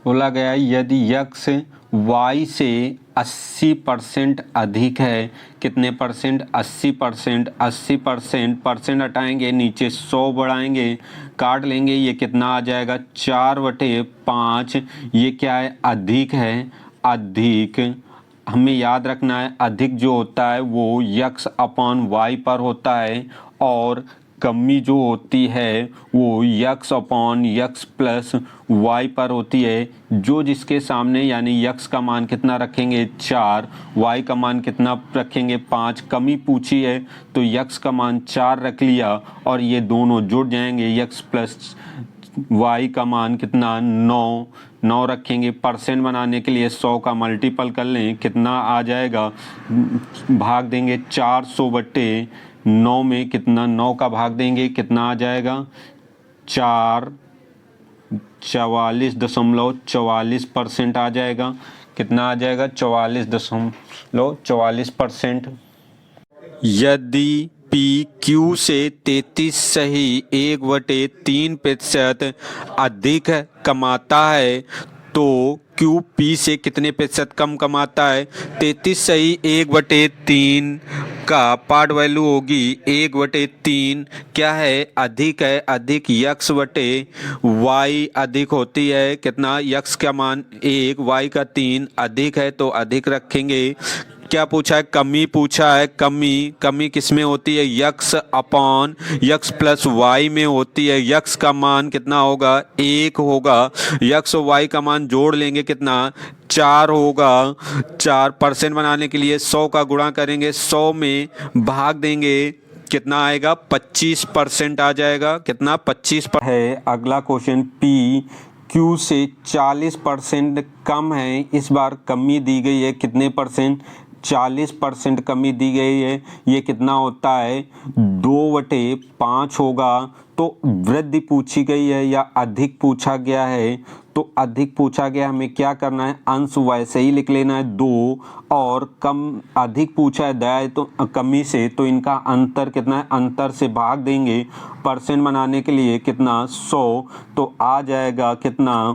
बोला गया यदि यक्स वाई से 80% अधिक है, कितने परसेंट? 80%। 80% परसेंट हटाएंगे, नीचे 100 बढ़ाएंगे, काट लेंगे, ये कितना आ जाएगा? 4/5। ये क्या है? अधिक है। अधिक हमें याद रखना है, अधिक जो होता है वो यक्स अपॉन वाई पर होता है, और कमी जो होती है वो x upon x plus y पर होती है। जो जिसके सामने यानी यक्स का मान कितना रखेंगे? 4, वाई का मान कितना रखेंगे? 5। कमी पूछी है तो यक्स का मान 4 रख लिया, और ये दोनों जुड़ जाएंगे, यक्स प्लस वाई का मान कितना? 9 रखेंगे। परसेंट बनाने के लिए 100 का मल्टीपल कर लें, कितना आ जाएगा? भाग देंगे 400/9 में, कितना? 9 का भाग देंगे, कितना आ जाएगा? 4 44.44% आ जाएगा। कितना आ जाएगा? 44.44%। यदि पी क्यू से 33 सही 1/3% अधिक कमाता है तो क्यू पी से कितने प्रतिशत कम कमाता है? 33 सही 1/3 का पार्ट वैल्यू होगी 1/3। क्या है? अधिक है। अधिक यक्स बटे वाई अधिक होती है, कितना? यक्स का मान 1, वाई का 3, अधिक है तो अधिक रखेंगे। क्या पूछा है? कमी पूछा है। कमी किस में होती है? X upon x plus y में होती है। यक्स का मान कितना होगा? 1 होगा। यक्स और वाई का मान जोड़ लेंगे, कितना? 4 होगा। 4 परसेंट बनाने के लिए 100 का गुणा करेंगे, 100 में भाग देंगे, कितना आएगा? 25% आ जाएगा। कितना? 25 है। अगला क्वेश्चन, पी क्यू से 40% कम है। इस बार कमी दी गई है, कितने परसेंट? 40% कमी दी गई है। ये कितना होता है? 2/5 होगा। तो वृद्धि पूछी गई है या अधिक पूछा गया है? तो अधिक पूछा गया, हमें क्या करना है? अंश वैसे ही लिख लेना है 2, और कम अधिक पूछा है दया तो कमी से, तो इनका अंतर कितना है? अंतर से भाग देंगे। परसेंट बनाने के लिए कितना? 100। तो आ जाएगा कितना?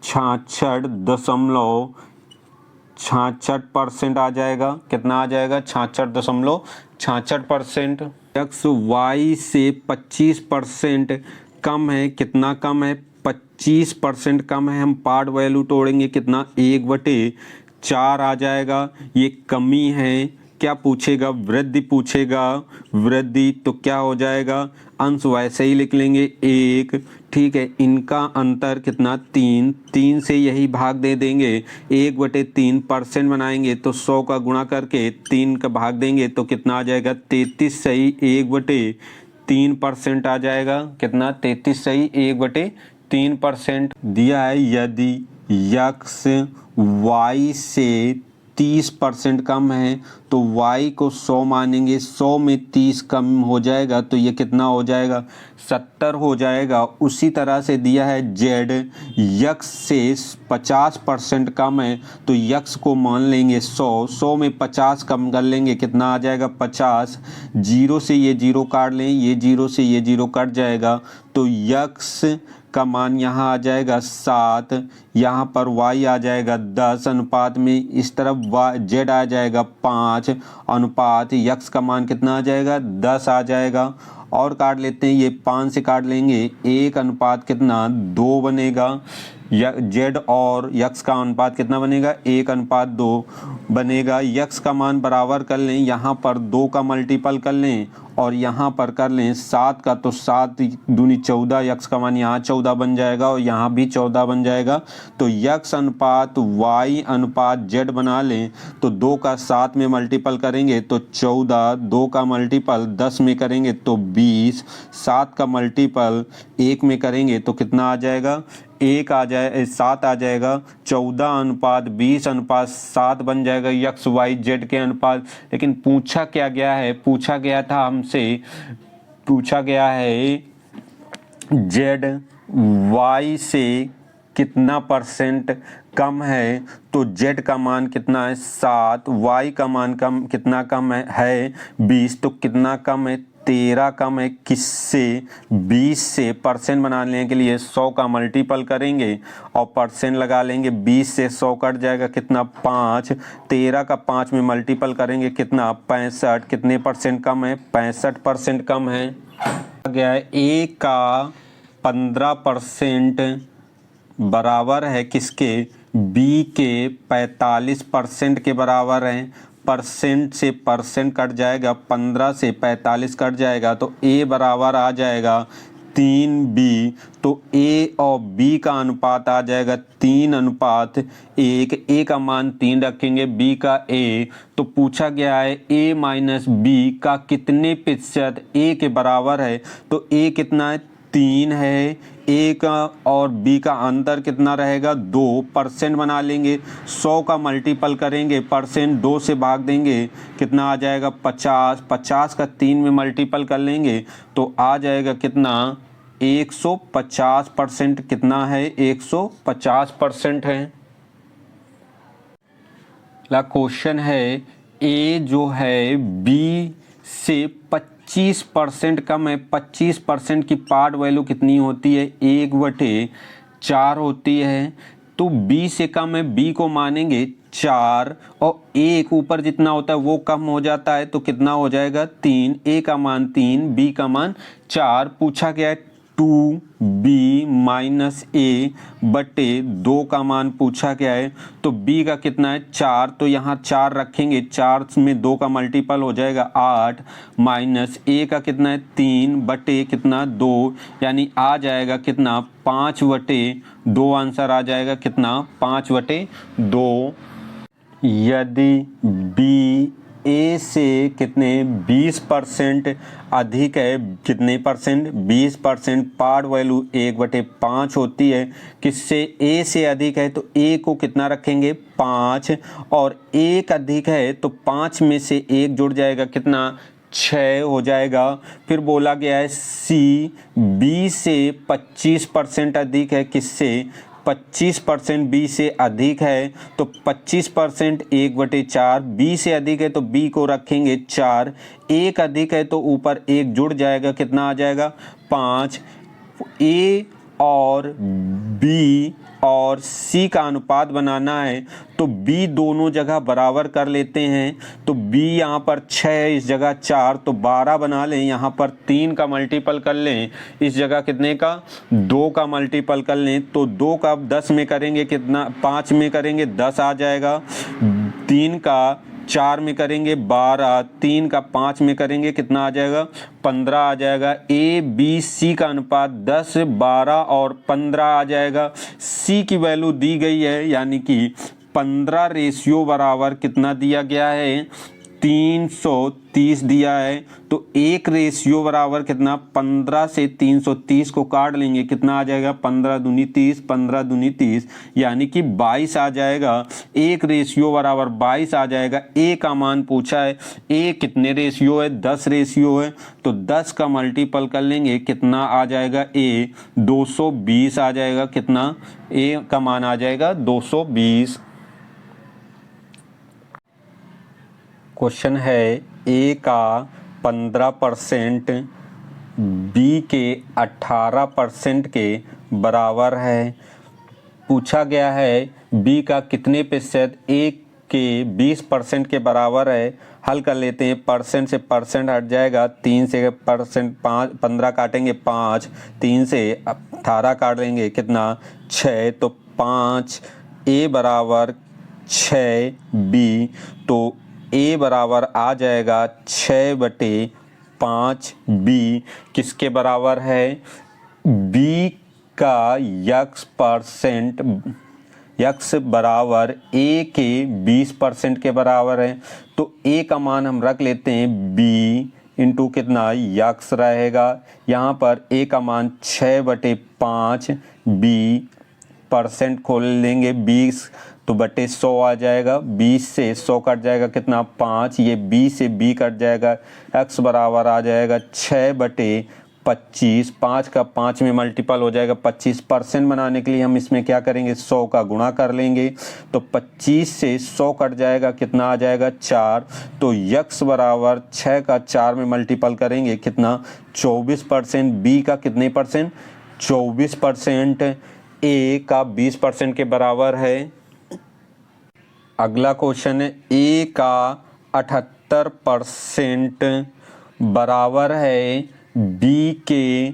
66.66% आ जाएगा। कितना आ जाएगा? 66.66%। यक्स वाई से 25% कम है। कितना कम है? 25% कम है। हम पार्ट वैल्यू तोड़ेंगे, कितना? 1/4 आ जाएगा। ये कमी है। क्या पूछेगा? वृद्धि पूछेगा। वृद्धि तो क्या हो जाएगा? अंश वैसे ही लिख लेंगे 1। ठीक है, इनका अंतर कितना? 3 से यही भाग दे देंगे, 1/3 परसेंट बनाएंगे तो 100 का गुणा करके 3 का भाग देंगे तो कितना आ जाएगा? 33 सही 1/3% आ जाएगा। कितना? 33 सही 1/3% दिया है। यदि यक्स वाई से 30% कम है तो y को 100 मानेंगे, 100 में 30 कम हो जाएगा तो ये कितना हो जाएगा? 70 हो जाएगा। उसी तरह से दिया है z यक्स से 50% कम है तो यक्स को मान लेंगे 100, 100 में 50 कम कर लेंगे, कितना आ जाएगा? 50। 0 से ये 0 काट लें, ये 0 से ये 0 कट जाएगा तो यक्स का मान यहाँ आ जाएगा 7, यहाँ पर y आ जाएगा 10 अनुपात में, इस तरफ z आ जाएगा 5 अनुपात यक्स का मान कितना आ जाएगा? 10 आ जाएगा। और काट लेते हैं, ये 5 से काट लेंगे, 1 अनुपात कितना? 2 बनेगा। z और यक्स का अनुपात कितना बनेगा? 1/2 बनेगा। यक्स का मान बराबर कर लें, यहाँ पर 2 का मल्टीपल कर लें और यहाँ पर कर लें 7 का, तो 7 दूनी 14, यक्स का मान यहाँ 14 बन जाएगा और यहाँ भी 14 बन जाएगा। तो यक्स अनुपात y अनुपात z बना लें तो 2 का 7 में मल्टीपल करेंगे तो 14, 2 का मल्टीपल 10 में करेंगे तो 20, 7 का मल्टीपल 1 में करेंगे तो कितना आ जाएगा? 7 आ जाएगा। 14/20/7 बन जाएगा यक्स वाई जेड के अनुपात। लेकिन पूछा क्या गया है? पूछा गया था हमसे, पूछा गया है जेड वाई से कितना परसेंट कम है, तो z का मान कितना है? 7, y का मान कितना कम है 20, तो कितना कम है? 13 कम है किससे, 20 से। परसेंट बनाने के लिए 100 का मल्टीपल करेंगे और परसेंट लगा लेंगे। 20 से 100 कट जाएगा कितना, 5। 13 का 5 में मल्टीपल करेंगे कितना, 65। कितने परसेंट कम है, 65% कम है। आ गया है A का 15% बराबर है किसके, B के 45% के बराबर है। परसेंट से परसेंट कट जाएगा, 15 से 45 कट जाएगा तो A बराबर आ जाएगा 3B। तो A और B का अनुपात आ जाएगा 3:1। A का मान 3 रखेंगे, B का A। तो पूछा गया है A माइनस B का कितने प्रतिशत A के बराबर है। तो A कितना है, 3 है। A का और B का अंतर कितना रहेगा, 2। परसेंट बना लेंगे, 100 का मल्टीपल करेंगे, परसेंट 2 से भाग देंगे, कितना आ जाएगा, 50। 50 का 3 में मल्टीपल कर लेंगे तो आ जाएगा कितना, 150%। कितना है, 150% है। अगला क्वेश्चन है A जो है B से 25% कम है। 25% की पार्ट वैल्यू कितनी होती है, 1/4 होती है। तो B से कम है, B को मानेंगे 4 और A ऊपर जितना होता है वो कम हो जाता है तो कितना हो जाएगा, 3। A का मान 3, B का मान 4। पूछा गया है 2B माइनस A बटे 2 का मान पूछा गया है। तो B का कितना है, 4। तो यहाँ 4 रखेंगे, 4 में 2 का मल्टीपल हो जाएगा 8। माइनस A का कितना है, 3 बटे कितना, 2। यानी आ जाएगा कितना, 5/2। आंसर आ जाएगा कितना, 5/2। यदि B A से कितने 20% अधिक है, कितने परसेंट, 20%, पार्ट वैल्यू 1/5 होती है। किससे, A से अधिक है तो A को कितना रखेंगे, 5। और 1 अधिक है तो 5 में से 1 जुड़ जाएगा, कितना, 6 हो जाएगा। फिर बोला गया है C B से 25% अधिक है, किससे, 25% B से अधिक है तो 25% 1/4। B से अधिक है तो B को रखेंगे 4। 1 अधिक है तो ऊपर 1 जुड़ जाएगा, कितना आ जाएगा, 5। A और B और C का अनुपात बनाना है तो B दोनों जगह बराबर कर लेते हैं। तो B यहाँ पर 6 है, इस जगह 4, तो 12 बना लें। यहाँ पर 3 का मल्टीपल कर लें, इस जगह कितने का, 2 का मल्टीपल कर लें। तो 2 का 10 में करेंगे कितना, 5 में करेंगे 10 आ जाएगा। 3 का 4 में करेंगे 12, 3 का 5 में करेंगे कितना आ जाएगा, 15 आ जाएगा। A B C का अनुपात 10, 12 और 15 आ जाएगा। C की वैल्यू दी गई है, यानी कि 15 रेशियो बराबर कितना दिया गया है, 330 दिया है। तो 1 रेशियो बराबर कितना, 15 से 330 को काट लेंगे, कितना आ जाएगा, 15 दूनी 30, 15 दूनी 30, यानी कि 22 आ जाएगा। 1 रेशियो बराबर 22 आ जाएगा। A का मान पूछा है, A कितने रेशियो है, 10 रेशियो है, तो 10 का मल्टीपल कर लेंगे, कितना आ जाएगा, A 220 आ जाएगा। कितना, A का मान आ जाएगा 220। क्वेश्चन है A का 15% B के 18% के बराबर है। पूछा गया है B का कितने प्रतिशत A के 20% के बराबर है। हल कर लेते हैं, परसेंट से परसेंट हट जाएगा, 3 से परसेंट 15 काटेंगे 5, 3 से 18 काट लेंगे, कितना, 6। तो 5 A बराबर 6 B। तो A बराबर आ जाएगा 6/5 B किसके बराबर है, B का x बराबर A के 20% के बराबर है। तो A का मान हम रख लेते हैं B इंटू कितना, x रहेगा। यहाँ पर A का मान 6/5 B, परसेंट खोल लेंगे 20 तो बटे 100 आ जाएगा। 20 से 100 कट जाएगा, कितना, 5। ये B से B कट जाएगा, x बराबर आ जाएगा 25, 5 का 5 में मल्टीपल हो जाएगा 25%। बनाने के लिए हम इसमें क्या करेंगे, 100 का गुणा कर लेंगे, तो 25 से 100 कट जाएगा, कितना आ जाएगा 4। तो यक्स बराबर 6 का 4 में मल्टीपल करेंगे, कितना 24%। बी का कितने परसेंट, 24%। ए का 20% के बराबर है। अगला क्वेश्चन है, ए का 78% बराबर है बी के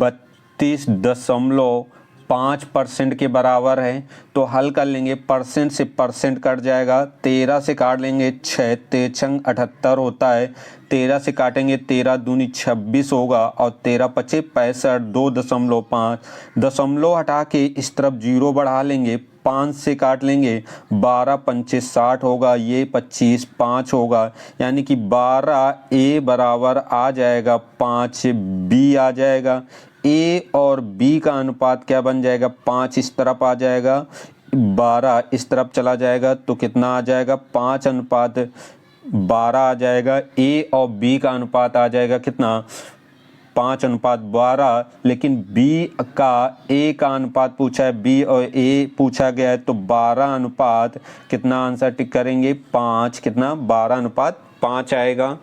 32.5% के बराबर है। तो हल कर लेंगे, परसेंट से परसेंट कट जाएगा, 13 से काट लेंगे 6, 13 78 होता है, 13 से काटेंगे 13 दूनी 26 होगा, और 13 पचे 65, 2.5 दशमलव हटा के इस तरफ 0 बढ़ा लेंगे, 5 से काट लेंगे, 12 पंचे 60 होगा, ये 25 5 होगा, यानी कि 12 ए बराबर आ जाएगा 5, बी आ जाएगा। ए और बी का अनुपात क्या बन जाएगा, 5 इस तरफ आ जाएगा, 12 इस तरफ चला जाएगा, तो कितना आ जाएगा 5:12 आ जाएगा। ए और बी का अनुपात आ जाएगा कितना, 5:12। लेकिन बी का ए का अनुपात पूछा है, बी और ए पूछा गया है, तो 12 अनुपात कितना आंसर टिक करेंगे 5, कितना 12:5 आएगा।